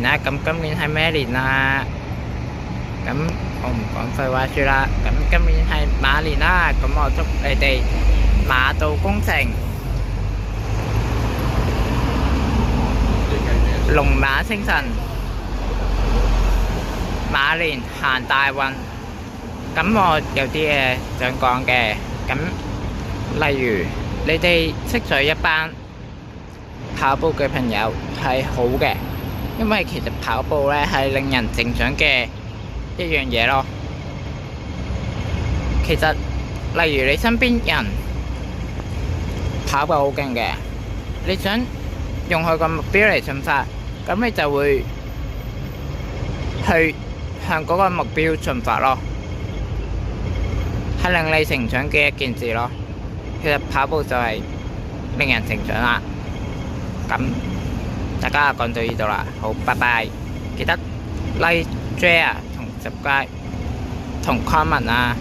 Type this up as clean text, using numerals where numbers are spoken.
年啦，咁今年係咩年啊？咁我唔講廢話住啦。咁今年係馬年啦，咁我祝你哋馬到功成，龍馬精神，馬年行大運。咁我有啲嘢想講嘅，咁例如你哋識咗一班跑步嘅朋友係好嘅，因為其實跑步咧係令人成長嘅一樣嘢咯。其實例如你身邊人跑步好勁嘅，你想用佢個目標嚟進發，咁你就會去向嗰個目標進發咯，係令你成長嘅一件事咯。其實跑步就係令人成長啦。咁大家講到呢度啦，好，拜拜，記得 like、share 同 subscribe 同 comment 啊。